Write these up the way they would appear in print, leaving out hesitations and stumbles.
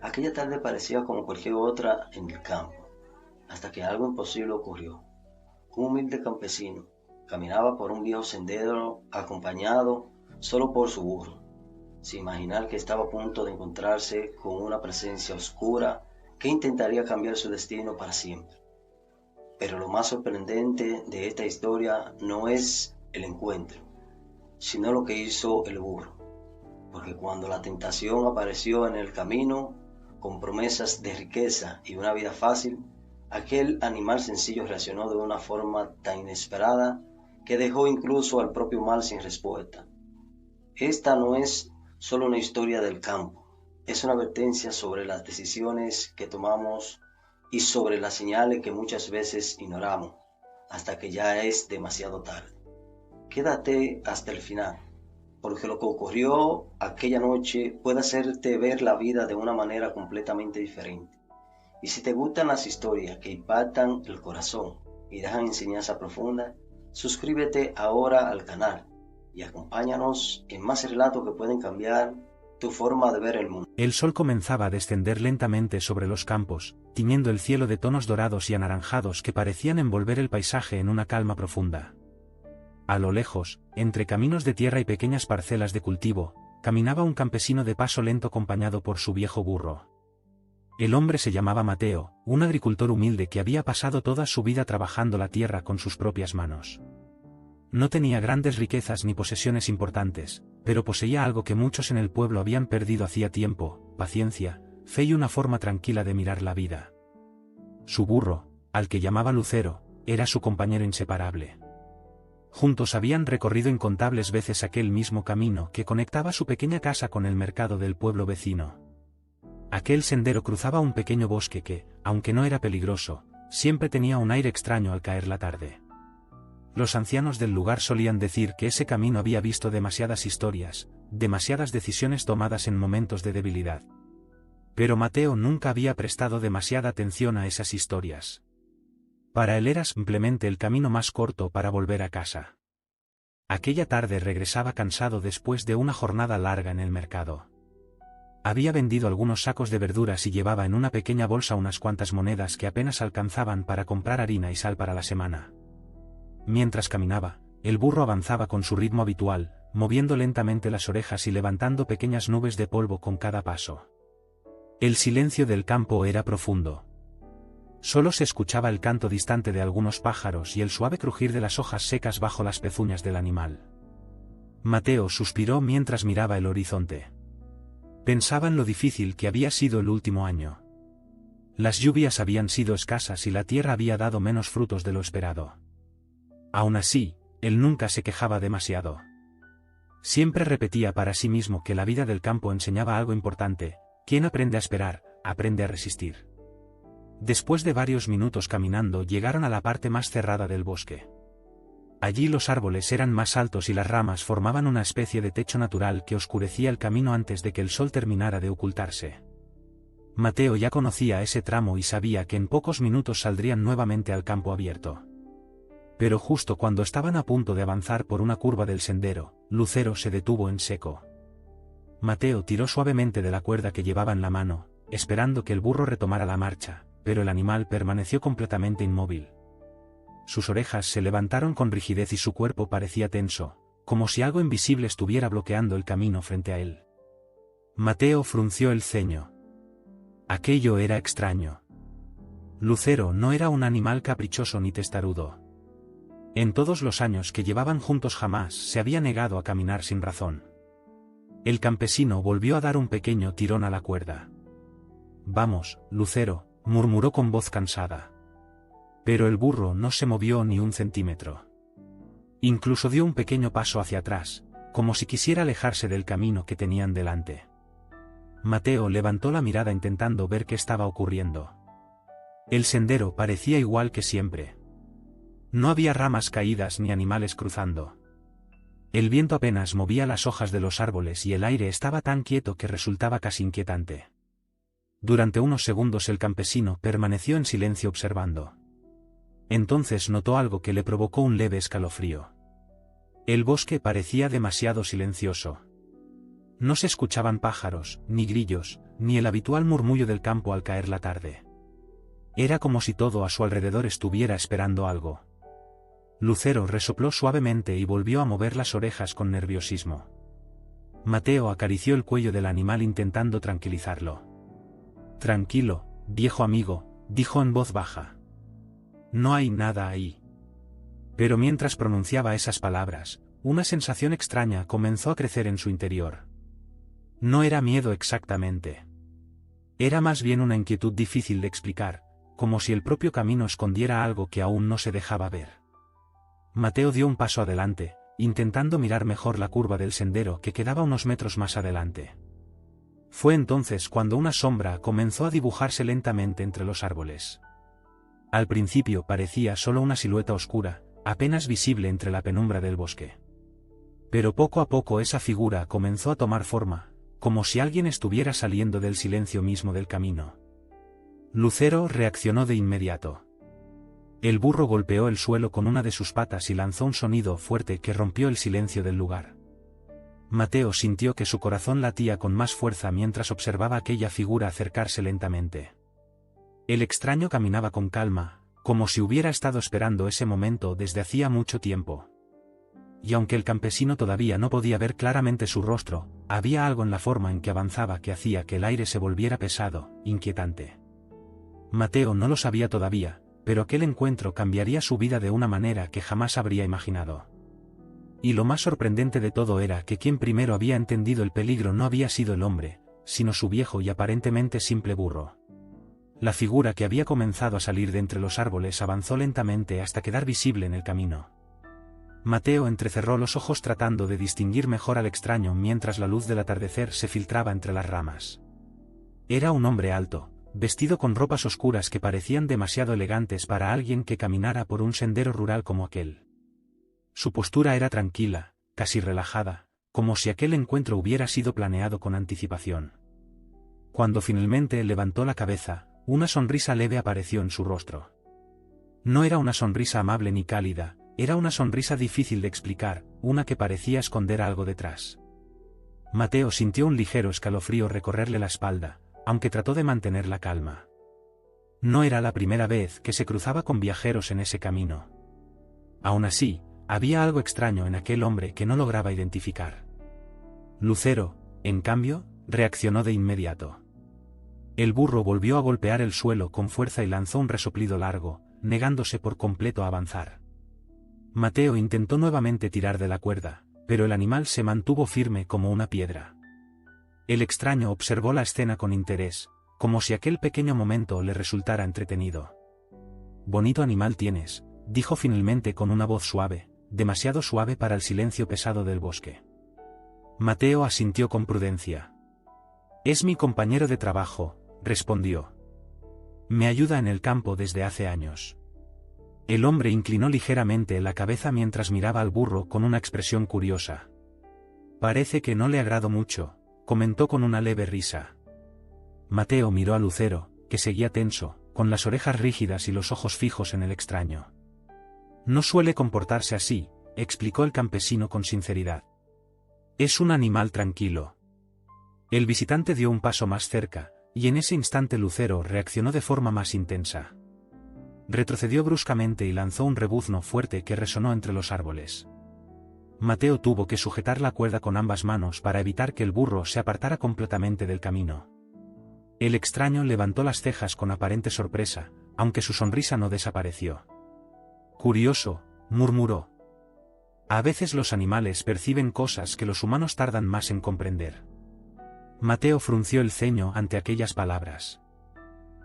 Aquella tarde parecía como cualquier otra en el campo, hasta que algo imposible ocurrió. Un humilde campesino caminaba por un viejo sendero acompañado solo por su burro, sin imaginar que estaba a punto de encontrarse con una presencia oscura que intentaría cambiar su destino para siempre. Pero lo más sorprendente de esta historia no es el encuentro, sino lo que hizo el burro, porque cuando la tentación apareció en el camino, con promesas de riqueza y una vida fácil, aquel animal sencillo reaccionó de una forma tan inesperada que dejó incluso al propio mal sin respuesta. Esta no es solo una historia del campo, es una advertencia sobre las decisiones que tomamos y sobre las señales que muchas veces ignoramos hasta que ya es demasiado tarde. Quédate hasta el final, porque lo que ocurrió aquella noche puede hacerte ver la vida de una manera completamente diferente. Y si te gustan las historias que impactan el corazón y dejan enseñanza profunda, suscríbete ahora al canal y acompáñanos en más relatos que pueden cambiar tu forma de ver el mundo. El sol comenzaba a descender lentamente sobre los campos, tiñendo el cielo de tonos dorados y anaranjados que parecían envolver el paisaje en una calma profunda. A lo lejos, entre caminos de tierra y pequeñas parcelas de cultivo, caminaba un campesino de paso lento acompañado por su viejo burro. El hombre se llamaba Mateo, un agricultor humilde que había pasado toda su vida trabajando la tierra con sus propias manos. No tenía grandes riquezas ni posesiones importantes, pero poseía algo que muchos en el pueblo habían perdido hacía tiempo: paciencia, fe y una forma tranquila de mirar la vida. Su burro, al que llamaba Lucero, era su compañero inseparable. Juntos habían recorrido incontables veces aquel mismo camino que conectaba su pequeña casa con el mercado del pueblo vecino. Aquel sendero cruzaba un pequeño bosque que, aunque no era peligroso, siempre tenía un aire extraño al caer la tarde. Los ancianos del lugar solían decir que ese camino había visto demasiadas historias, demasiadas decisiones tomadas en momentos de debilidad. Pero Mateo nunca había prestado demasiada atención a esas historias. Para él era simplemente el camino más corto para volver a casa. Aquella tarde regresaba cansado después de una jornada larga en el mercado. Había vendido algunos sacos de verduras y llevaba en una pequeña bolsa unas cuantas monedas que apenas alcanzaban para comprar harina y sal para la semana. Mientras caminaba, el burro avanzaba con su ritmo habitual, moviendo lentamente las orejas y levantando pequeñas nubes de polvo con cada paso. El silencio del campo era profundo. Solo se escuchaba el canto distante de algunos pájaros y el suave crujir de las hojas secas bajo las pezuñas del animal. Mateo suspiró mientras miraba el horizonte. Pensaba en lo difícil que había sido el último año. Las lluvias habían sido escasas y la tierra había dado menos frutos de lo esperado. Aún así, él nunca se quejaba demasiado. Siempre repetía para sí mismo que la vida del campo enseñaba algo importante: quien aprende a esperar, aprende a resistir. Después de varios minutos caminando llegaron a la parte más cerrada del bosque. Allí los árboles eran más altos y las ramas formaban una especie de techo natural que oscurecía el camino antes de que el sol terminara de ocultarse. Mateo ya conocía ese tramo y sabía que en pocos minutos saldrían nuevamente al campo abierto. Pero justo cuando estaban a punto de avanzar por una curva del sendero, Lucero se detuvo en seco. Mateo tiró suavemente de la cuerda que llevaba en la mano, esperando que el burro retomara la marcha, pero el animal permaneció completamente inmóvil. Sus orejas se levantaron con rigidez y su cuerpo parecía tenso, como si algo invisible estuviera bloqueando el camino frente a él. Mateo frunció el ceño. Aquello era extraño. Lucero no era un animal caprichoso ni testarudo. En todos los años que llevaban juntos jamás se había negado a caminar sin razón. El campesino volvió a dar un pequeño tirón a la cuerda. «Vamos, Lucero», murmuró con voz cansada. Pero el burro no se movió ni un centímetro. Incluso dio un pequeño paso hacia atrás, como si quisiera alejarse del camino que tenían delante. Mateo levantó la mirada intentando ver qué estaba ocurriendo. El sendero parecía igual que siempre. No había ramas caídas ni animales cruzando. El viento apenas movía las hojas de los árboles y el aire estaba tan quieto que resultaba casi inquietante. Durante unos segundos el campesino permaneció en silencio observando. Entonces notó algo que le provocó un leve escalofrío. El bosque parecía demasiado silencioso. No se escuchaban pájaros, ni grillos, ni el habitual murmullo del campo al caer la tarde. Era como si todo a su alrededor estuviera esperando algo. Lucero resopló suavemente y volvió a mover las orejas con nerviosismo. Mateo acarició el cuello del animal intentando tranquilizarlo. «Tranquilo, viejo amigo», dijo en voz baja. «No hay nada ahí». Pero mientras pronunciaba esas palabras, una sensación extraña comenzó a crecer en su interior. No era miedo exactamente. Era más bien una inquietud difícil de explicar, como si el propio camino escondiera algo que aún no se dejaba ver. Mateo dio un paso adelante, intentando mirar mejor la curva del sendero que quedaba unos metros más adelante. Fue entonces cuando una sombra comenzó a dibujarse lentamente entre los árboles. Al principio parecía solo una silueta oscura, apenas visible entre la penumbra del bosque. Pero poco a poco esa figura comenzó a tomar forma, como si alguien estuviera saliendo del silencio mismo del camino. Lucero reaccionó de inmediato. El burro golpeó el suelo con una de sus patas y lanzó un sonido fuerte que rompió el silencio del lugar. Mateo sintió que su corazón latía con más fuerza mientras observaba aquella figura acercarse lentamente. El extraño caminaba con calma, como si hubiera estado esperando ese momento desde hacía mucho tiempo. Y aunque el campesino todavía no podía ver claramente su rostro, había algo en la forma en que avanzaba que hacía que el aire se volviera pesado, inquietante. Mateo no lo sabía todavía, pero aquel encuentro cambiaría su vida de una manera que jamás habría imaginado. Y lo más sorprendente de todo era que quien primero había entendido el peligro no había sido el hombre, sino su viejo y aparentemente simple burro. La figura que había comenzado a salir de entre los árboles avanzó lentamente hasta quedar visible en el camino. Mateo entrecerró los ojos tratando de distinguir mejor al extraño mientras la luz del atardecer se filtraba entre las ramas. Era un hombre alto, vestido con ropas oscuras que parecían demasiado elegantes para alguien que caminara por un sendero rural como aquel. Su postura era tranquila, casi relajada, como si aquel encuentro hubiera sido planeado con anticipación. Cuando finalmente levantó la cabeza, una sonrisa leve apareció en su rostro. No era una sonrisa amable ni cálida, era una sonrisa difícil de explicar, una que parecía esconder algo detrás. Mateo sintió un ligero escalofrío recorrerle la espalda, aunque trató de mantener la calma. No era la primera vez que se cruzaba con viajeros en ese camino. Aún así, había algo extraño en aquel hombre que no lograba identificar. Lucero, en cambio, reaccionó de inmediato. El burro volvió a golpear el suelo con fuerza y lanzó un resoplido largo, negándose por completo a avanzar. Mateo intentó nuevamente tirar de la cuerda, pero el animal se mantuvo firme como una piedra. El extraño observó la escena con interés, como si aquel pequeño momento le resultara entretenido. «Bonito animal tienes», dijo finalmente con una voz suave, demasiado suave para el silencio pesado del bosque. Mateo asintió con prudencia. «Es mi compañero de trabajo», respondió. «Me ayuda en el campo desde hace años». El hombre inclinó ligeramente la cabeza mientras miraba al burro con una expresión curiosa. «Parece que no le agrado mucho», comentó con una leve risa. Mateo miró a Lucero, que seguía tenso, con las orejas rígidas y los ojos fijos en el extraño. «No suele comportarse así», explicó el campesino con sinceridad. «Es un animal tranquilo». El visitante dio un paso más cerca, y en ese instante Lucero reaccionó de forma más intensa. Retrocedió bruscamente y lanzó un rebuzno fuerte que resonó entre los árboles. Mateo tuvo que sujetar la cuerda con ambas manos para evitar que el burro se apartara completamente del camino. El extraño levantó las cejas con aparente sorpresa, aunque su sonrisa no desapareció. «Curioso», murmuró. «A veces los animales perciben cosas que los humanos tardan más en comprender». Mateo frunció el ceño ante aquellas palabras.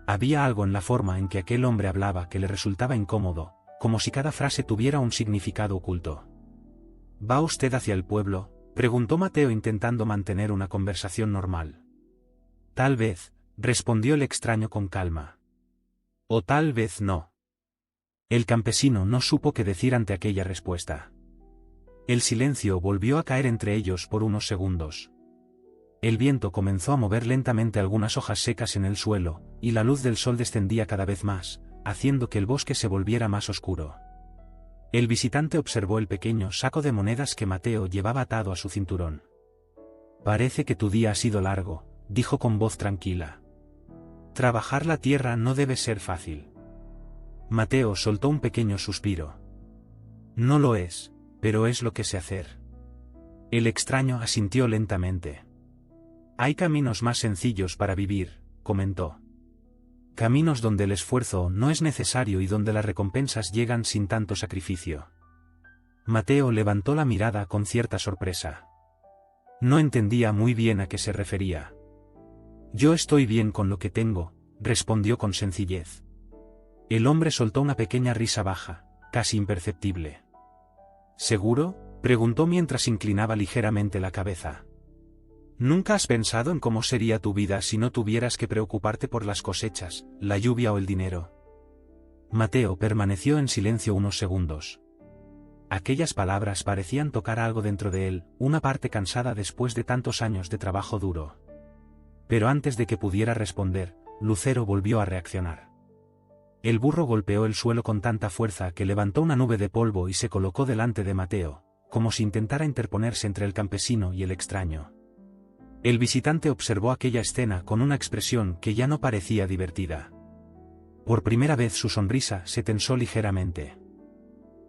Había algo en la forma en que aquel hombre hablaba que le resultaba incómodo, como si cada frase tuviera un significado oculto. «¿Va usted hacia el pueblo?», preguntó Mateo intentando mantener una conversación normal. «Tal vez», respondió el extraño con calma. «O tal vez no». El campesino no supo qué decir ante aquella respuesta. El silencio volvió a caer entre ellos por unos segundos. El viento comenzó a mover lentamente algunas hojas secas en el suelo, y la luz del sol descendía cada vez más, haciendo que el bosque se volviera más oscuro. El visitante observó el pequeño saco de monedas que Mateo llevaba atado a su cinturón. «Parece que tu día ha sido largo», dijo con voz tranquila. Trabajar la tierra no debe ser fácil. Mateo soltó un pequeño suspiro. No lo es, pero es lo que sé hacer. El extraño asintió lentamente. Hay caminos más sencillos para vivir, comentó. Caminos donde el esfuerzo no es necesario y donde las recompensas llegan sin tanto sacrificio. Mateo levantó la mirada con cierta sorpresa. No entendía muy bien a qué se refería. Yo estoy bien con lo que tengo, respondió con sencillez. El hombre soltó una pequeña risa baja, casi imperceptible. ¿Seguro?, preguntó mientras inclinaba ligeramente la cabeza. ¿Nunca has pensado en cómo sería tu vida si no tuvieras que preocuparte por las cosechas, la lluvia o el dinero? Mateo permaneció en silencio unos segundos. Aquellas palabras parecían tocar algo dentro de él, una parte cansada después de tantos años de trabajo duro. Pero antes de que pudiera responder, Lucero volvió a reaccionar. El burro golpeó el suelo con tanta fuerza que levantó una nube de polvo y se colocó delante de Mateo, como si intentara interponerse entre el campesino y el extraño. El visitante observó aquella escena con una expresión que ya no parecía divertida. Por primera vez su sonrisa se tensó ligeramente.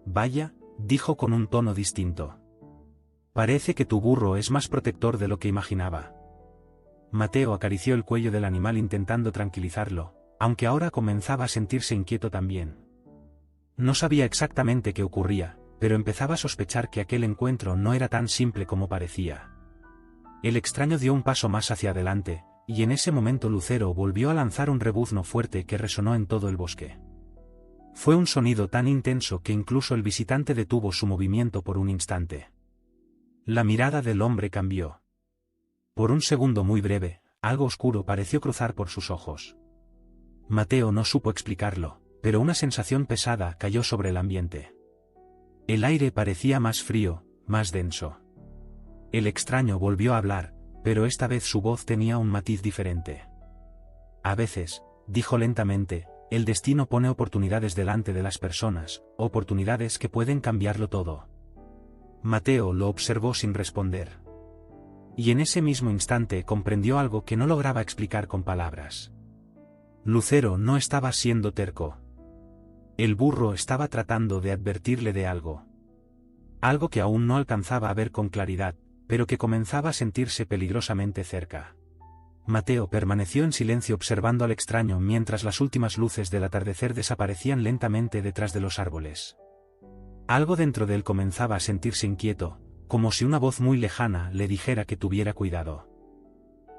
Vaya, dijo con un tono distinto. Parece que tu burro es más protector de lo que imaginaba. Mateo acarició el cuello del animal intentando tranquilizarlo, aunque ahora comenzaba a sentirse inquieto también. No sabía exactamente qué ocurría, pero empezaba a sospechar que aquel encuentro no era tan simple como parecía. El extraño dio un paso más hacia adelante, y en ese momento Lucero volvió a lanzar un rebuzno fuerte que resonó en todo el bosque. Fue un sonido tan intenso que incluso el visitante detuvo su movimiento por un instante. La mirada del hombre cambió. Por un segundo muy breve, algo oscuro pareció cruzar por sus ojos. Mateo no supo explicarlo, pero una sensación pesada cayó sobre el ambiente. El aire parecía más frío, más denso. El extraño volvió a hablar, pero esta vez su voz tenía un matiz diferente. A veces, dijo lentamente, el destino pone oportunidades delante de las personas, oportunidades que pueden cambiarlo todo. Mateo lo observó sin responder. Y en ese mismo instante comprendió algo que no lograba explicar con palabras. Lucero no estaba siendo terco. El burro estaba tratando de advertirle de algo. Algo que aún no alcanzaba a ver con claridad, pero que comenzaba a sentirse peligrosamente cerca. Mateo permaneció en silencio observando al extraño mientras las últimas luces del atardecer desaparecían lentamente detrás de los árboles. Algo dentro de él comenzaba a sentirse inquieto, como si una voz muy lejana le dijera que tuviera cuidado.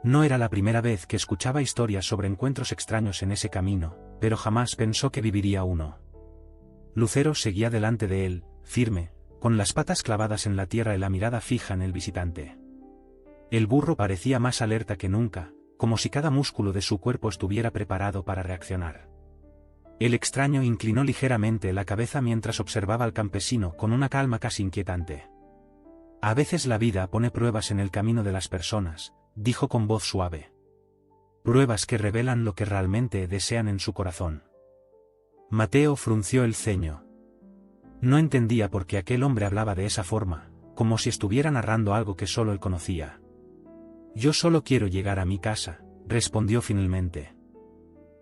No era la primera vez que escuchaba historias sobre encuentros extraños en ese camino, pero jamás pensó que viviría uno. Lucero seguía delante de él, firme, con las patas clavadas en la tierra y la mirada fija en el visitante. El burro parecía más alerta que nunca, como si cada músculo de su cuerpo estuviera preparado para reaccionar. El extraño inclinó ligeramente la cabeza mientras observaba al campesino con una calma casi inquietante. A veces la vida pone pruebas en el camino de las personas, dijo con voz suave. Pruebas que revelan lo que realmente desean en su corazón. Mateo frunció el ceño. No entendía por qué aquel hombre hablaba de esa forma, como si estuviera narrando algo que solo él conocía. Yo solo quiero llegar a mi casa, respondió finalmente.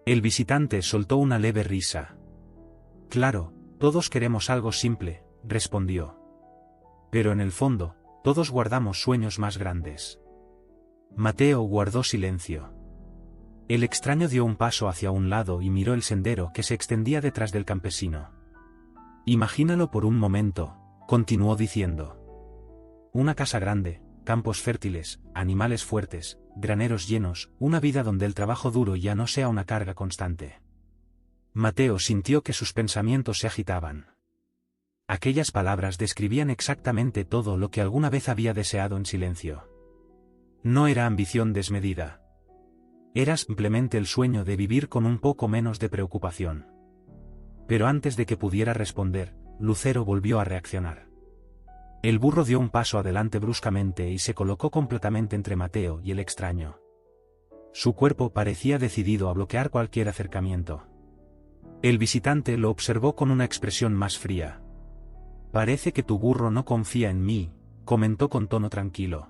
El visitante soltó una leve risa. Claro, todos queremos algo simple, respondió. Pero en el fondo, todos guardamos sueños más grandes. Mateo guardó silencio. El extraño dio un paso hacia un lado y miró el sendero que se extendía detrás del campesino. Imagínalo por un momento, continuó diciendo. Una casa grande, campos fértiles, animales fuertes, graneros llenos, una vida donde el trabajo duro ya no sea una carga constante. Mateo sintió que sus pensamientos se agitaban. Aquellas palabras describían exactamente todo lo que alguna vez había deseado en silencio. No era ambición desmedida. Era simplemente el sueño de vivir con un poco menos de preocupación. Pero antes de que pudiera responder, Lucero volvió a reaccionar. El burro dio un paso adelante bruscamente y se colocó completamente entre Mateo y el extraño. Su cuerpo parecía decidido a bloquear cualquier acercamiento. El visitante lo observó con una expresión más fría. Parece que tu burro no confía en mí, comentó con tono tranquilo.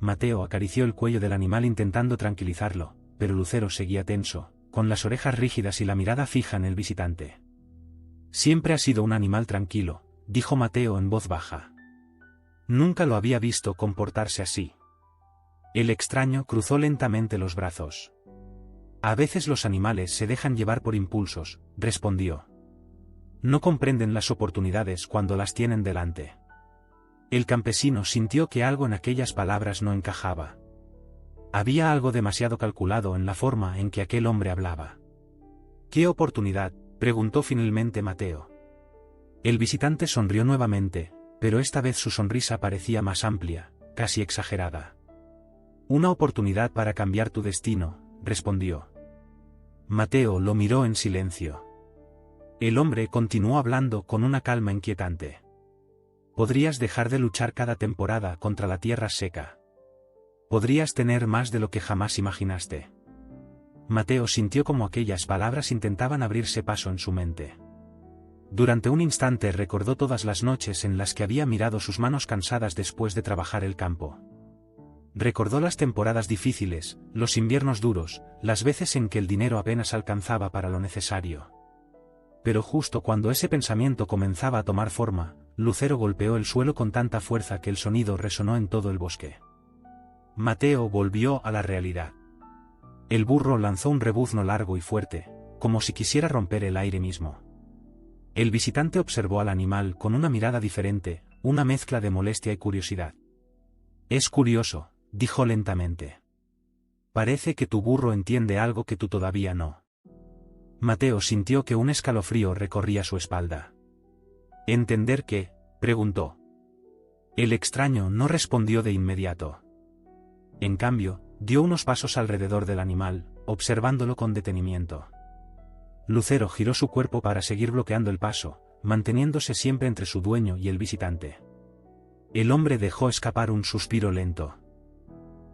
Mateo acarició el cuello del animal intentando tranquilizarlo, pero Lucero seguía tenso, con las orejas rígidas y la mirada fija en el visitante. Siempre ha sido un animal tranquilo, dijo Mateo en voz baja. Nunca lo había visto comportarse así. El extraño cruzó lentamente los brazos. A veces los animales se dejan llevar por impulsos, respondió. No comprenden las oportunidades cuando las tienen delante. El campesino sintió que algo en aquellas palabras no encajaba. Había algo demasiado calculado en la forma en que aquel hombre hablaba. ¿Qué oportunidad?, preguntó finalmente Mateo. El visitante sonrió nuevamente, pero esta vez su sonrisa parecía más amplia, casi exagerada. Una oportunidad para cambiar tu destino, respondió. Mateo lo miró en silencio. El hombre continuó hablando con una calma inquietante. Podrías dejar de luchar cada temporada contra la tierra seca. Podrías tener más de lo que jamás imaginaste. Mateo sintió como aquellas palabras intentaban abrirse paso en su mente. Durante un instante recordó todas las noches en las que había mirado sus manos cansadas después de trabajar el campo. Recordó las temporadas difíciles, los inviernos duros, las veces en que el dinero apenas alcanzaba para lo necesario. Pero justo cuando ese pensamiento comenzaba a tomar forma, Lucero golpeó el suelo con tanta fuerza que el sonido resonó en todo el bosque. Mateo volvió a la realidad. El burro lanzó un rebuzno largo y fuerte, como si quisiera romper el aire mismo. El visitante observó al animal con una mirada diferente, una mezcla de molestia y curiosidad. Es curioso, dijo lentamente. Parece que tu burro entiende algo que tú todavía no. Mateo sintió que un escalofrío recorría su espalda. ¿Entender qué?, preguntó. El extraño no respondió de inmediato. En cambio, dio unos pasos alrededor del animal, observándolo con detenimiento. Lucero giró su cuerpo para seguir bloqueando el paso, manteniéndose siempre entre su dueño y el visitante. El hombre dejó escapar un suspiro lento.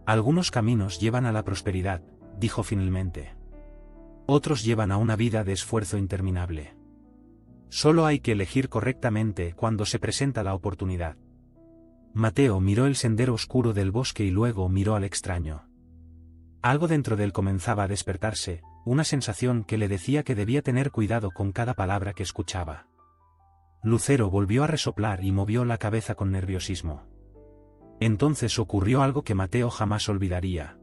Algunos caminos llevan a la prosperidad, dijo finalmente. Otros llevan a una vida de esfuerzo interminable. Solo hay que elegir correctamente cuando se presenta la oportunidad. Mateo miró el sendero oscuro del bosque y luego miró al extraño. Algo dentro de él comenzaba a despertarse, una sensación que le decía que debía tener cuidado con cada palabra que escuchaba. Lucero volvió a resoplar y movió la cabeza con nerviosismo. Entonces ocurrió algo que Mateo jamás olvidaría.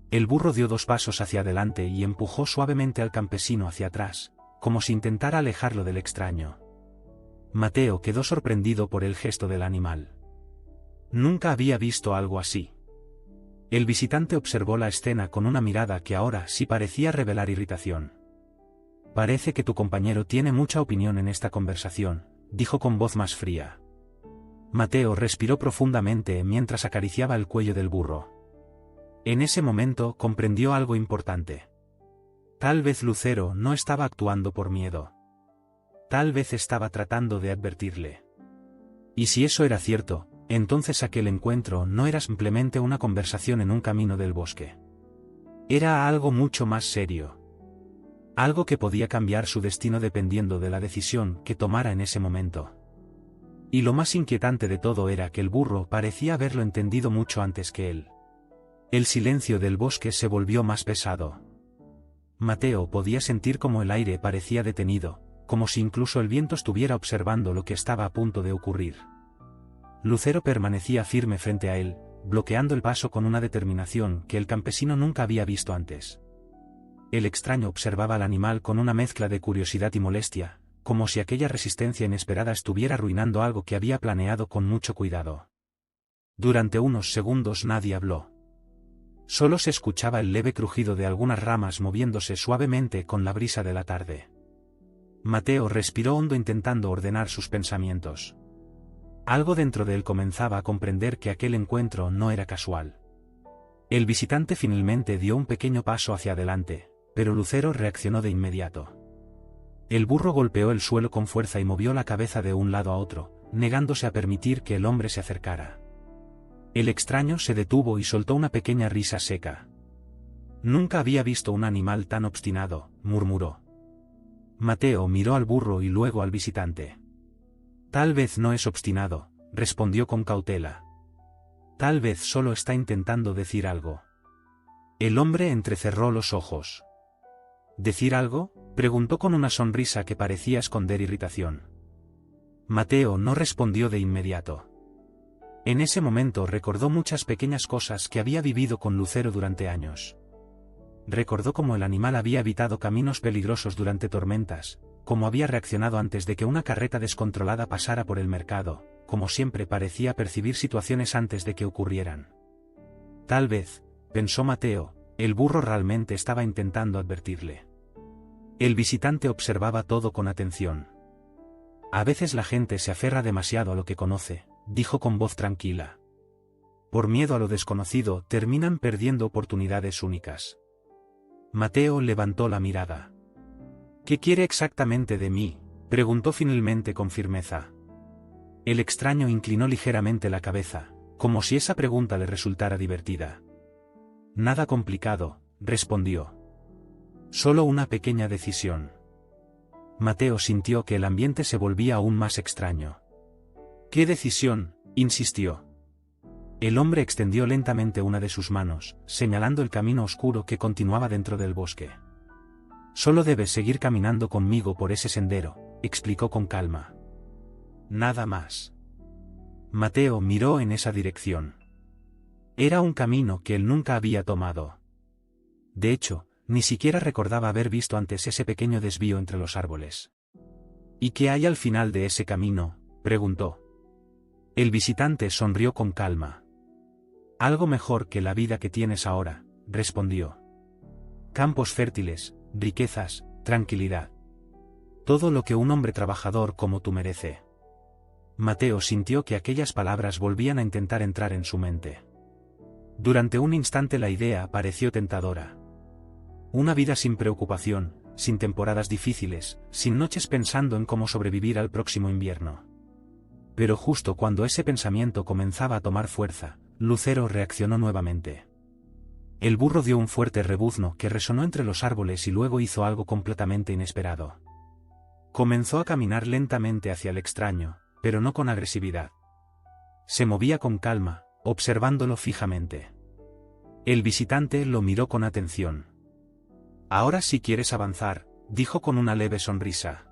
El burro dio 2 pasos hacia adelante y empujó suavemente al campesino hacia atrás, como si intentara alejarlo del extraño. Mateo quedó sorprendido por el gesto del animal. Nunca había visto algo así. El visitante observó la escena con una mirada que ahora sí parecía revelar irritación. Parece que tu compañero tiene mucha opinión en esta conversación, dijo con voz más fría. Mateo respiró profundamente mientras acariciaba el cuello del burro. En ese momento comprendió algo importante. Tal vez Lucero no estaba actuando por miedo. Tal vez estaba tratando de advertirle. Y si eso era cierto, entonces aquel encuentro no era simplemente una conversación en un camino del bosque. Era algo mucho más serio. Algo que podía cambiar su destino dependiendo de la decisión que tomara en ese momento. Y lo más inquietante de todo era que el burro parecía haberlo entendido mucho antes que él. El silencio del bosque se volvió más pesado. Mateo podía sentir como el aire parecía detenido, como si incluso el viento estuviera observando lo que estaba a punto de ocurrir. Lucero permanecía firme frente a él, bloqueando el paso con una determinación que el campesino nunca había visto antes. El extraño observaba al animal con una mezcla de curiosidad y molestia, como si aquella resistencia inesperada estuviera arruinando algo que había planeado con mucho cuidado. Durante unos segundos nadie habló. Solo se escuchaba el leve crujido de algunas ramas moviéndose suavemente con la brisa de la tarde. Mateo respiró hondo intentando ordenar sus pensamientos. Algo dentro de él comenzaba a comprender que aquel encuentro no era casual. El visitante finalmente dio un pequeño paso hacia adelante, pero Lucero reaccionó de inmediato. El burro golpeó el suelo con fuerza y movió la cabeza de un lado a otro, negándose a permitir que el hombre se acercara. El extraño se detuvo y soltó una pequeña risa seca. Nunca había visto un animal tan obstinado, murmuró. Mateo miró al burro y luego al visitante. Tal vez no es obstinado, respondió con cautela. Tal vez solo está intentando decir algo. El hombre entrecerró los ojos. ¿Decir algo?, preguntó con una sonrisa que parecía esconder irritación. Mateo no respondió de inmediato. En ese momento recordó muchas pequeñas cosas que había vivido con Lucero durante años. Recordó cómo el animal había evitado caminos peligrosos durante tormentas, cómo había reaccionado antes de que una carreta descontrolada pasara por el mercado, como siempre parecía percibir situaciones antes de que ocurrieran. Tal vez, pensó Mateo, el burro realmente estaba intentando advertirle. El visitante observaba todo con atención. A veces la gente se aferra demasiado a lo que conoce, dijo con voz tranquila. Por miedo a lo desconocido terminan perdiendo oportunidades únicas. Mateo levantó la mirada. ¿Qué quiere exactamente de mí?, preguntó finalmente con firmeza. El extraño inclinó ligeramente la cabeza, como si esa pregunta le resultara divertida. Nada complicado, respondió. Solo una pequeña decisión. Mateo sintió que el ambiente se volvía aún más extraño. ¿Qué decisión?, insistió. El hombre extendió lentamente una de sus manos, señalando el camino oscuro que continuaba dentro del bosque. Solo debes seguir caminando conmigo por ese sendero, explicó con calma. Nada más. Mateo miró en esa dirección. Era un camino que él nunca había tomado. De hecho, ni siquiera recordaba haber visto antes ese pequeño desvío entre los árboles. ¿Y qué hay al final de ese camino?, preguntó. El visitante sonrió con calma. Algo mejor que la vida que tienes ahora, respondió. Campos fértiles, riquezas, tranquilidad. Todo lo que un hombre trabajador como tú merece. Mateo sintió que aquellas palabras volvían a intentar entrar en su mente. Durante un instante la idea pareció tentadora. Una vida sin preocupación, sin temporadas difíciles, sin noches pensando en cómo sobrevivir al próximo invierno. Pero justo cuando ese pensamiento comenzaba a tomar fuerza, Lucero reaccionó nuevamente. El burro dio un fuerte rebuzno que resonó entre los árboles y luego hizo algo completamente inesperado. Comenzó a caminar lentamente hacia el extraño, pero no con agresividad. Se movía con calma, observándolo fijamente. El visitante lo miró con atención. Ahora sí quieres avanzar, dijo con una leve sonrisa.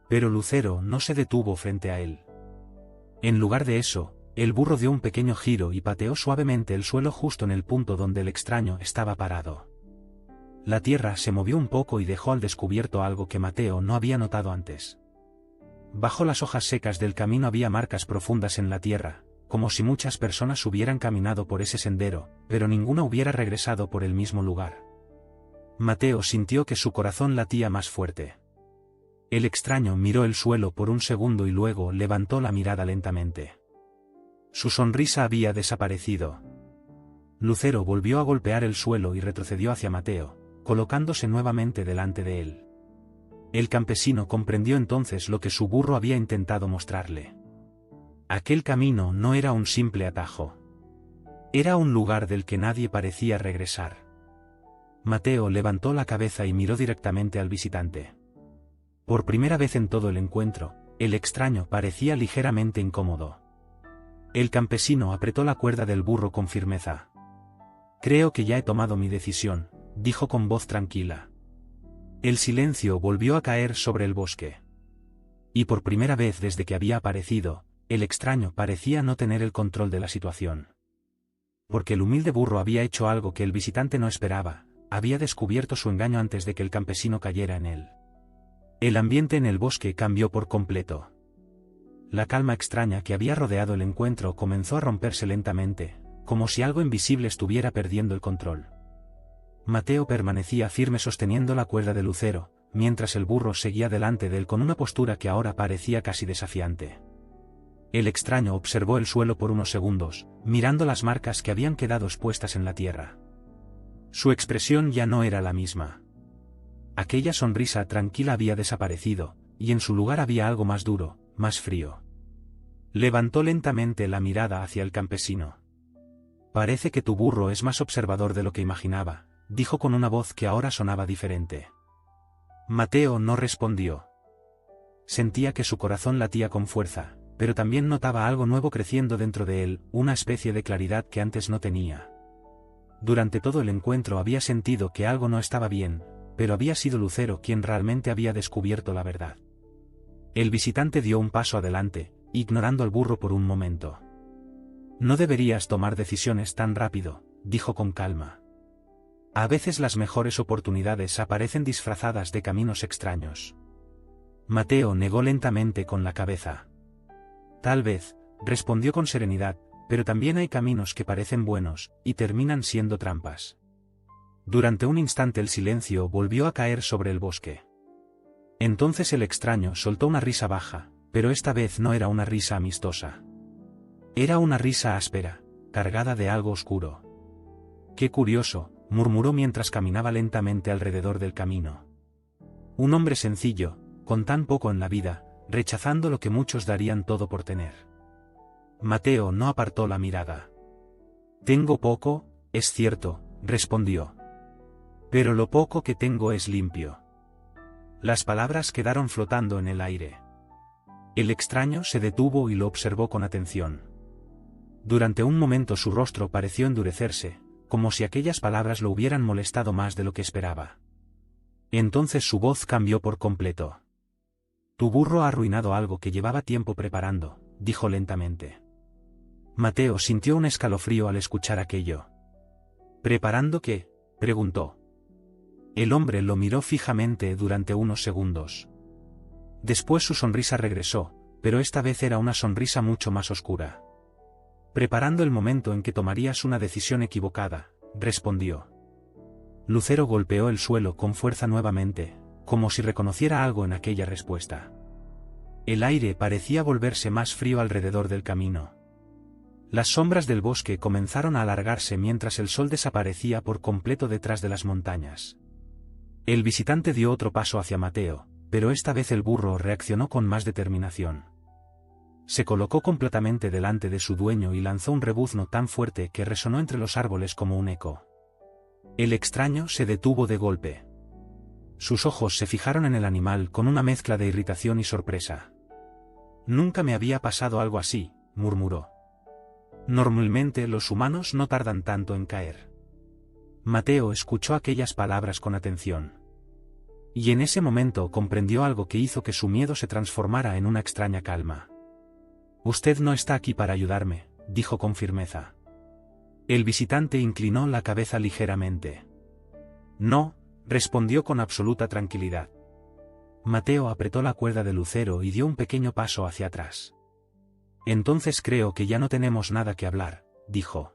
Pero Lucero no se detuvo frente a él. En lugar de eso, el burro dio un pequeño giro y pateó suavemente el suelo justo en el punto donde el extraño estaba parado. La tierra se movió un poco y dejó al descubierto algo que Mateo no había notado antes. Bajo las hojas secas del camino había marcas profundas en la tierra, como si muchas personas hubieran caminado por ese sendero, pero ninguna hubiera regresado por el mismo lugar. Mateo sintió que su corazón latía más fuerte. El extraño miró el suelo por un segundo y luego levantó la mirada lentamente. Su sonrisa había desaparecido. Lucero volvió a golpear el suelo y retrocedió hacia Mateo, colocándose nuevamente delante de él. El campesino comprendió entonces lo que su burro había intentado mostrarle. Aquel camino no era un simple atajo. Era un lugar del que nadie parecía regresar. Mateo levantó la cabeza y miró directamente al visitante. Por primera vez en todo el encuentro, el extraño parecía ligeramente incómodo. El campesino apretó la cuerda del burro con firmeza. Creo que ya he tomado mi decisión, dijo con voz tranquila. El silencio volvió a caer sobre el bosque. Y por primera vez desde que había aparecido, el extraño parecía no tener el control de la situación. Porque el humilde burro había hecho algo que el visitante no esperaba, había descubierto su engaño antes de que el campesino cayera en él. El ambiente en el bosque cambió por completo. La calma extraña que había rodeado el encuentro comenzó a romperse lentamente, como si algo invisible estuviera perdiendo el control. Mateo permanecía firme sosteniendo la cuerda de Lucero, mientras el burro seguía delante de él con una postura que ahora parecía casi desafiante. El extraño observó el suelo por unos segundos, mirando las marcas que habían quedado expuestas en la tierra. Su expresión ya no era la misma. Aquella sonrisa tranquila había desaparecido, y en su lugar había algo más duro, más frío. Levantó lentamente la mirada hacia el campesino. Parece que tu burro es más observador de lo que imaginaba, dijo con una voz que ahora sonaba diferente. Mateo no respondió. Sentía que su corazón latía con fuerza, pero también notaba algo nuevo creciendo dentro de él, una especie de claridad que antes no tenía. Durante todo el encuentro había sentido que algo no estaba bien, pero había sido Lucero quien realmente había descubierto la verdad. El visitante dio un paso adelante, ignorando al burro por un momento. No deberías tomar decisiones tan rápido, dijo con calma. A veces las mejores oportunidades aparecen disfrazadas de caminos extraños. Mateo negó lentamente con la cabeza. Tal vez, respondió con serenidad, pero también hay caminos que parecen buenos, y terminan siendo trampas. Durante un instante el silencio volvió a caer sobre el bosque. Entonces el extraño soltó una risa baja, pero esta vez no era una risa amistosa. Era una risa áspera, cargada de algo oscuro. «Qué curioso», murmuró mientras caminaba lentamente alrededor del camino. Un hombre sencillo, con tan poco en la vida, rechazando lo que muchos darían todo por tener. Mateo no apartó la mirada. «Tengo poco, es cierto», respondió. «Pero lo poco que tengo es limpio». Las palabras quedaron flotando en el aire. El extraño se detuvo y lo observó con atención. Durante un momento su rostro pareció endurecerse, como si aquellas palabras lo hubieran molestado más de lo que esperaba. Entonces su voz cambió por completo. «Tu burro ha arruinado algo que llevaba tiempo preparando», dijo lentamente. Mateo sintió un escalofrío al escuchar aquello. «¿Preparando qué?», preguntó. El hombre lo miró fijamente durante unos segundos. Después su sonrisa regresó, pero esta vez era una sonrisa mucho más oscura. «Preparando el momento en que tomarías una decisión equivocada», respondió. Lucero golpeó el suelo con fuerza nuevamente, como si reconociera algo en aquella respuesta. El aire parecía volverse más frío alrededor del camino. Las sombras del bosque comenzaron a alargarse mientras el sol desaparecía por completo detrás de las montañas. El visitante dio otro paso hacia Mateo, pero esta vez el burro reaccionó con más determinación. Se colocó completamente delante de su dueño y lanzó un rebuzno tan fuerte que resonó entre los árboles como un eco. El extraño se detuvo de golpe. Sus ojos se fijaron en el animal con una mezcla de irritación y sorpresa. «Nunca me había pasado algo así», murmuró. «Normalmente los humanos no tardan tanto en caer». Mateo escuchó aquellas palabras con atención. Y en ese momento comprendió algo que hizo que su miedo se transformara en una extraña calma. «Usted no está aquí para ayudarme», dijo con firmeza. El visitante inclinó la cabeza ligeramente. «No», respondió con absoluta tranquilidad. Mateo apretó la cuerda de Lucero y dio un pequeño paso hacia atrás. «Entonces creo que ya no tenemos nada que hablar», dijo.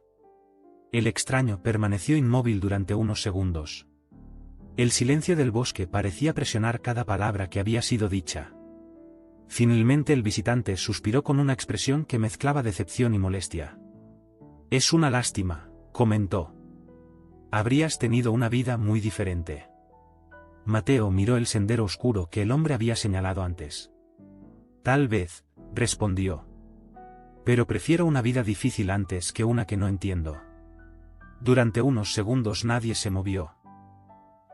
El extraño permaneció inmóvil durante unos segundos. El silencio del bosque parecía presionar cada palabra que había sido dicha. Finalmente el visitante suspiró con una expresión que mezclaba decepción y molestia. «Es una lástima», comentó. «Habrías tenido una vida muy diferente». Mateo miró el sendero oscuro que el hombre había señalado antes. «Tal vez», respondió. «Pero prefiero una vida difícil antes que una que no entiendo». Durante unos segundos nadie se movió.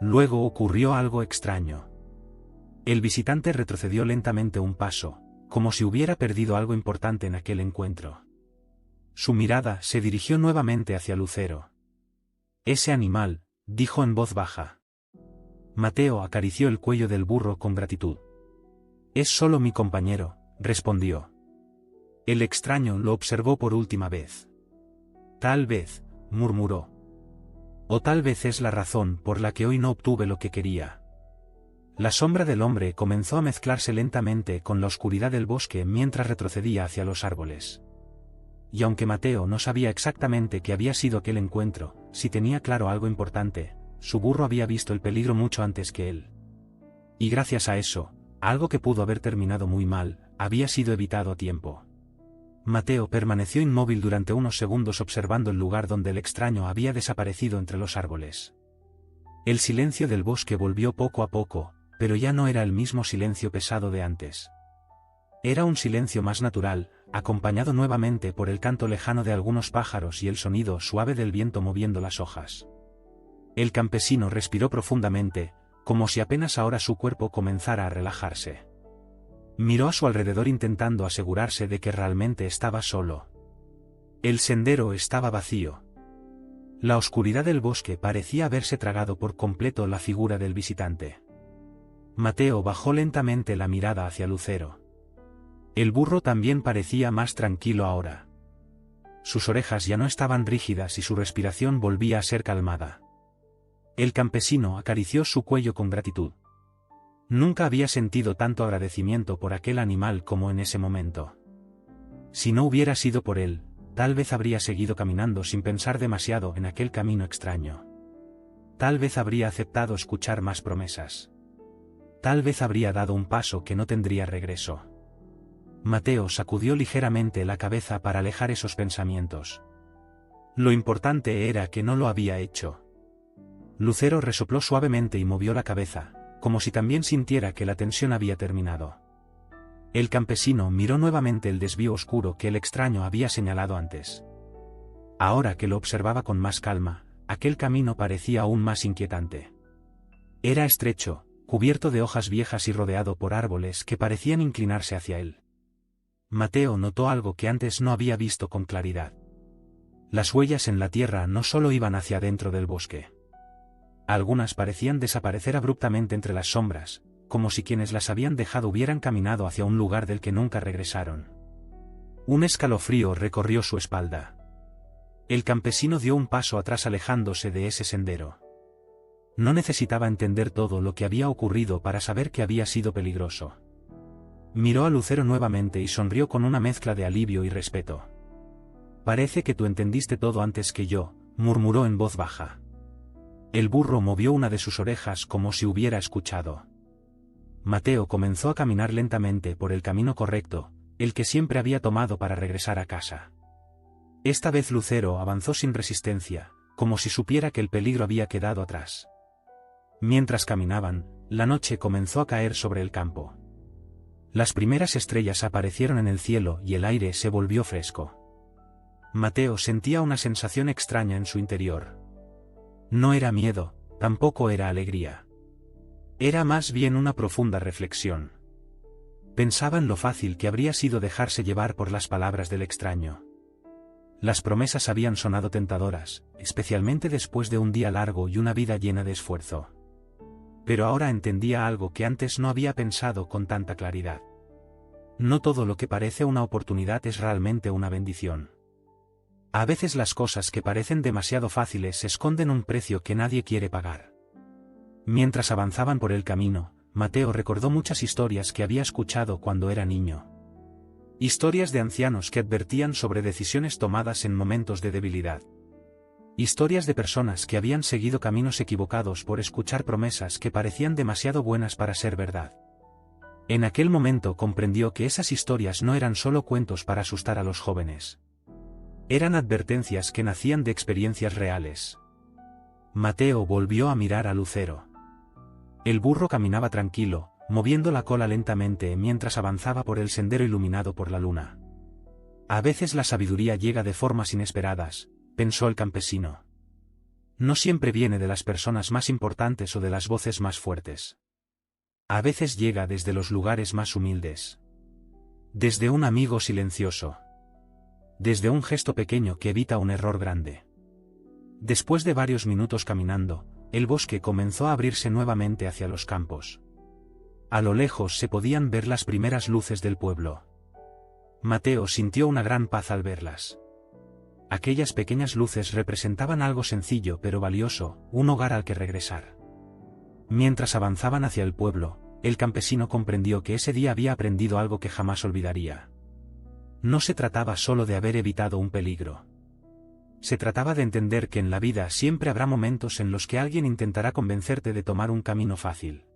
Luego ocurrió algo extraño. El visitante retrocedió lentamente un paso, como si hubiera perdido algo importante en aquel encuentro. Su mirada se dirigió nuevamente hacia Lucero. «Ese animal», dijo en voz baja. Mateo acarició el cuello del burro con gratitud. «Es solo mi compañero», respondió. El extraño lo observó por última vez. «Tal vez», murmuró. «O tal vez es la razón por la que hoy no obtuve lo que quería». La sombra del hombre comenzó a mezclarse lentamente con la oscuridad del bosque mientras retrocedía hacia los árboles. Y aunque Mateo no sabía exactamente qué había sido aquel encuentro, si tenía claro algo importante, su burro había visto el peligro mucho antes que él. Y gracias a eso, algo que pudo haber terminado muy mal, había sido evitado a tiempo. Mateo permaneció inmóvil durante unos segundos observando el lugar donde el extraño había desaparecido entre los árboles. El silencio del bosque volvió poco a poco, pero ya no era el mismo silencio pesado de antes. Era un silencio más natural, acompañado nuevamente por el canto lejano de algunos pájaros y el sonido suave del viento moviendo las hojas. El campesino respiró profundamente, como si apenas ahora su cuerpo comenzara a relajarse. Miró a su alrededor intentando asegurarse de que realmente estaba solo. El sendero estaba vacío. La oscuridad del bosque parecía haberse tragado por completo la figura del visitante. Mateo bajó lentamente la mirada hacia Lucero. El burro también parecía más tranquilo ahora. Sus orejas ya no estaban rígidas y su respiración volvía a ser calmada. El campesino acarició su cuello con gratitud. Nunca había sentido tanto agradecimiento por aquel animal como en ese momento. Si no hubiera sido por él, tal vez habría seguido caminando sin pensar demasiado en aquel camino extraño. Tal vez habría aceptado escuchar más promesas. Tal vez habría dado un paso que no tendría regreso. Mateo sacudió ligeramente la cabeza para alejar esos pensamientos. Lo importante era que no lo había hecho. Lucero resopló suavemente y movió la cabeza, como si también sintiera que la tensión había terminado. El campesino miró nuevamente el desvío oscuro que el extraño había señalado antes. Ahora que lo observaba con más calma, aquel camino parecía aún más inquietante. Era estrecho, cubierto de hojas viejas y rodeado por árboles que parecían inclinarse hacia él. Mateo notó algo que antes no había visto con claridad. Las huellas en la tierra no solo iban hacia adentro del bosque. Algunas parecían desaparecer abruptamente entre las sombras, como si quienes las habían dejado hubieran caminado hacia un lugar del que nunca regresaron. Un escalofrío recorrió su espalda. El campesino dio un paso atrás alejándose de ese sendero. No necesitaba entender todo lo que había ocurrido para saber que había sido peligroso. Miró a Lucero nuevamente y sonrió con una mezcla de alivio y respeto. «Parece que tú entendiste todo antes que yo», murmuró en voz baja. El burro movió una de sus orejas como si hubiera escuchado. Mateo comenzó a caminar lentamente por el camino correcto, el que siempre había tomado para regresar a casa. Esta vez Lucero avanzó sin resistencia, como si supiera que el peligro había quedado atrás. Mientras caminaban, la noche comenzó a caer sobre el campo. Las primeras estrellas aparecieron en el cielo y el aire se volvió fresco. Mateo sentía una sensación extraña en su interior. No era miedo, tampoco era alegría. Era más bien una profunda reflexión. Pensaba en lo fácil que habría sido dejarse llevar por las palabras del extraño. Las promesas habían sonado tentadoras, especialmente después de un día largo y una vida llena de esfuerzo. Pero ahora entendía algo que antes no había pensado con tanta claridad. No todo lo que parece una oportunidad es realmente una bendición. A veces las cosas que parecen demasiado fáciles esconden un precio que nadie quiere pagar. Mientras avanzaban por el camino, Mateo recordó muchas historias que había escuchado cuando era niño. Historias de ancianos que advertían sobre decisiones tomadas en momentos de debilidad. Historias de personas que habían seguido caminos equivocados por escuchar promesas que parecían demasiado buenas para ser verdad. En aquel momento comprendió que esas historias no eran solo cuentos para asustar a los jóvenes. Eran advertencias que nacían de experiencias reales. Mateo volvió a mirar a Lucero. El burro caminaba tranquilo, moviendo la cola lentamente mientras avanzaba por el sendero iluminado por la luna. A veces la sabiduría llega de formas inesperadas, pensó el campesino. No siempre viene de las personas más importantes o de las voces más fuertes. A veces llega desde los lugares más humildes. Desde un amigo silencioso. Desde un gesto pequeño que evita un error grande. Después de varios minutos caminando, el bosque comenzó a abrirse nuevamente hacia los campos. A lo lejos se podían ver las primeras luces del pueblo. Mateo sintió una gran paz al verlas. Aquellas pequeñas luces representaban algo sencillo pero valioso, un hogar al que regresar. Mientras avanzaban hacia el pueblo, el campesino comprendió que ese día había aprendido algo que jamás olvidaría. No se trataba solo de haber evitado un peligro. Se trataba de entender que en la vida siempre habrá momentos en los que alguien intentará convencerte de tomar un camino fácil.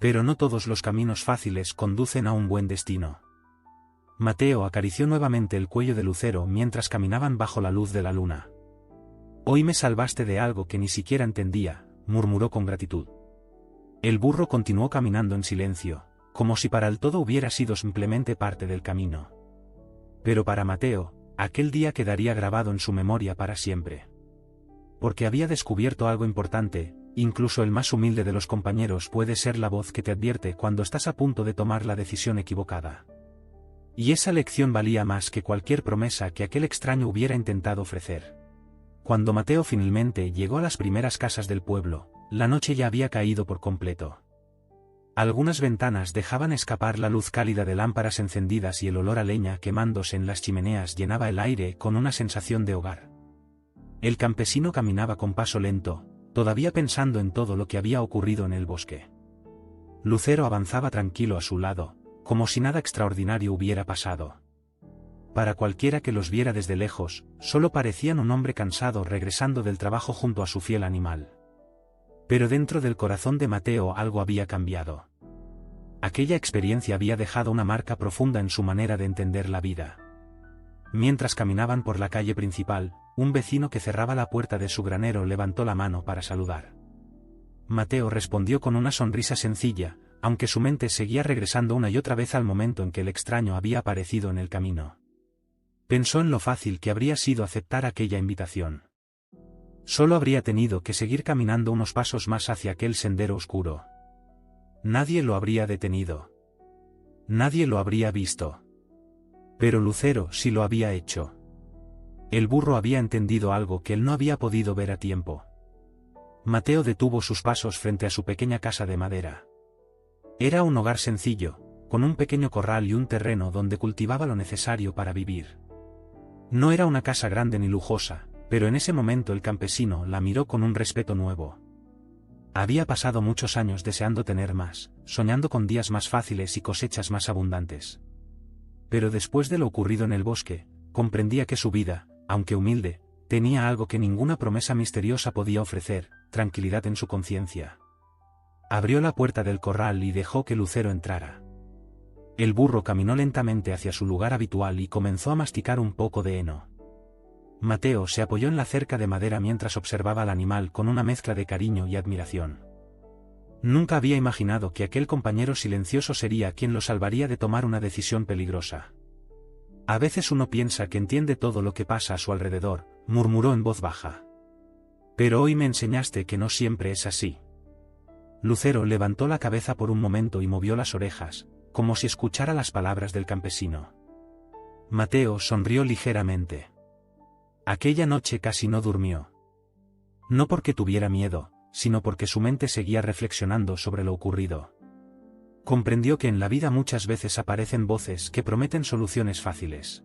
Pero no todos los caminos fáciles conducen a un buen destino. Mateo acarició nuevamente el cuello de Lucero mientras caminaban bajo la luz de la luna. «Hoy me salvaste de algo que ni siquiera entendía», murmuró con gratitud. El burro continuó caminando en silencio, como si para él todo hubiera sido simplemente parte del camino. Pero para Mateo, aquel día quedaría grabado en su memoria para siempre. Porque había descubierto algo importante, incluso el más humilde de los compañeros puede ser la voz que te advierte cuando estás a punto de tomar la decisión equivocada. Y esa lección valía más que cualquier promesa que aquel extraño hubiera intentado ofrecer. Cuando Mateo finalmente llegó a las primeras casas del pueblo, la noche ya había caído por completo. Algunas ventanas dejaban escapar la luz cálida de lámparas encendidas y el olor a leña quemándose en las chimeneas llenaba el aire con una sensación de hogar. El campesino caminaba con paso lento, todavía pensando en todo lo que había ocurrido en el bosque. Lucero avanzaba tranquilo a su lado, como si nada extraordinario hubiera pasado. Para cualquiera que los viera desde lejos, solo parecían un hombre cansado regresando del trabajo junto a su fiel animal. Pero dentro del corazón de Mateo algo había cambiado. Aquella experiencia había dejado una marca profunda en su manera de entender la vida. Mientras caminaban por la calle principal, un vecino que cerraba la puerta de su granero levantó la mano para saludar. Mateo respondió con una sonrisa sencilla, aunque su mente seguía regresando una y otra vez al momento en que el extraño había aparecido en el camino. Pensó en lo fácil que habría sido aceptar aquella invitación. Solo habría tenido que seguir caminando unos pasos más hacia aquel sendero oscuro. Nadie lo habría detenido. Nadie lo habría visto. Pero Lucero sí lo había hecho. El burro había entendido algo que él no había podido ver a tiempo. Mateo detuvo sus pasos frente a su pequeña casa de madera. Era un hogar sencillo, con un pequeño corral y un terreno donde cultivaba lo necesario para vivir. No era una casa grande ni lujosa, pero en ese momento el campesino la miró con un respeto nuevo. Había pasado muchos años deseando tener más, soñando con días más fáciles y cosechas más abundantes. Pero después de lo ocurrido en el bosque, comprendía que su vida, aunque humilde, tenía algo que ninguna promesa misteriosa podía ofrecer: tranquilidad en su conciencia. Abrió la puerta del corral y dejó que Lucero entrara. El burro caminó lentamente hacia su lugar habitual y comenzó a masticar un poco de heno. Mateo se apoyó en la cerca de madera mientras observaba al animal con una mezcla de cariño y admiración. Nunca había imaginado que aquel compañero silencioso sería quien lo salvaría de tomar una decisión peligrosa. A veces uno piensa que entiende todo lo que pasa a su alrededor, murmuró en voz baja. Pero hoy me enseñaste que no siempre es así. Lucero levantó la cabeza por un momento y movió las orejas, como si escuchara las palabras del campesino. Mateo sonrió ligeramente. Aquella noche casi no durmió. No porque tuviera miedo, sino porque su mente seguía reflexionando sobre lo ocurrido. Comprendió que en la vida muchas veces aparecen voces que prometen soluciones fáciles.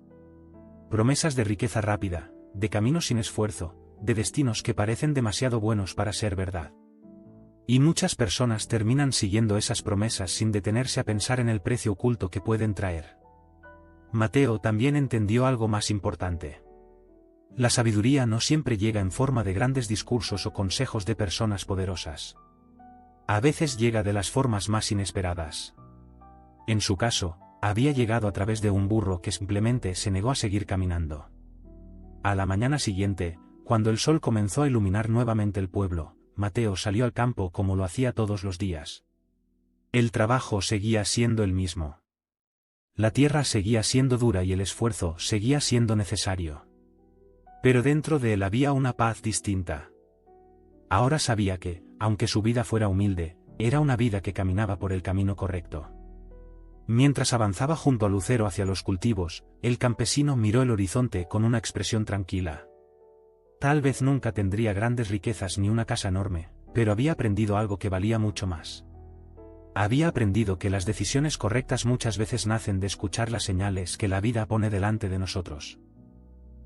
Promesas de riqueza rápida, de caminos sin esfuerzo, de destinos que parecen demasiado buenos para ser verdad. Y muchas personas terminan siguiendo esas promesas sin detenerse a pensar en el precio oculto que pueden traer. Mateo también entendió algo más importante. La sabiduría no siempre llega en forma de grandes discursos o consejos de personas poderosas. A veces llega de las formas más inesperadas. En su caso, había llegado a través de un burro que simplemente se negó a seguir caminando. A la mañana siguiente, cuando el sol comenzó a iluminar nuevamente el pueblo, Mateo salió al campo como lo hacía todos los días. El trabajo seguía siendo el mismo. La tierra seguía siendo dura y el esfuerzo seguía siendo necesario. Pero dentro de él había una paz distinta. Ahora sabía que, aunque su vida fuera humilde, era una vida que caminaba por el camino correcto. Mientras avanzaba junto a Lucero hacia los cultivos, el campesino miró el horizonte con una expresión tranquila. Tal vez nunca tendría grandes riquezas ni una casa enorme, pero había aprendido algo que valía mucho más. Había aprendido que las decisiones correctas muchas veces nacen de escuchar las señales que la vida pone delante de nosotros.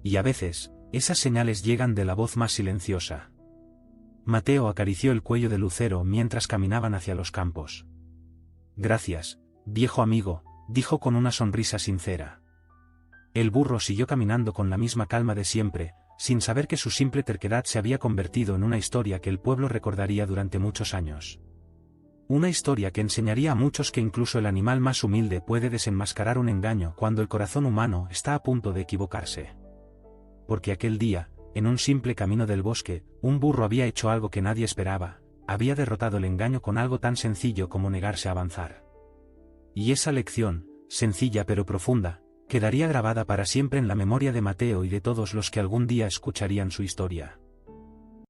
Y a veces, esas señales llegan de la voz más silenciosa. Mateo acarició el cuello de Lucero mientras caminaban hacia los campos. Gracias, viejo amigo, dijo con una sonrisa sincera. El burro siguió caminando con la misma calma de siempre, sin saber que su simple terquedad se había convertido en una historia que el pueblo recordaría durante muchos años. Una historia que enseñaría a muchos que incluso el animal más humilde puede desenmascarar un engaño cuando el corazón humano está a punto de equivocarse. Porque aquel día, en un simple camino del bosque, un burro había hecho algo que nadie esperaba, había derrotado el engaño con algo tan sencillo como negarse a avanzar. Y esa lección, sencilla pero profunda, quedaría grabada para siempre en la memoria de Mateo y de todos los que algún día escucharían su historia.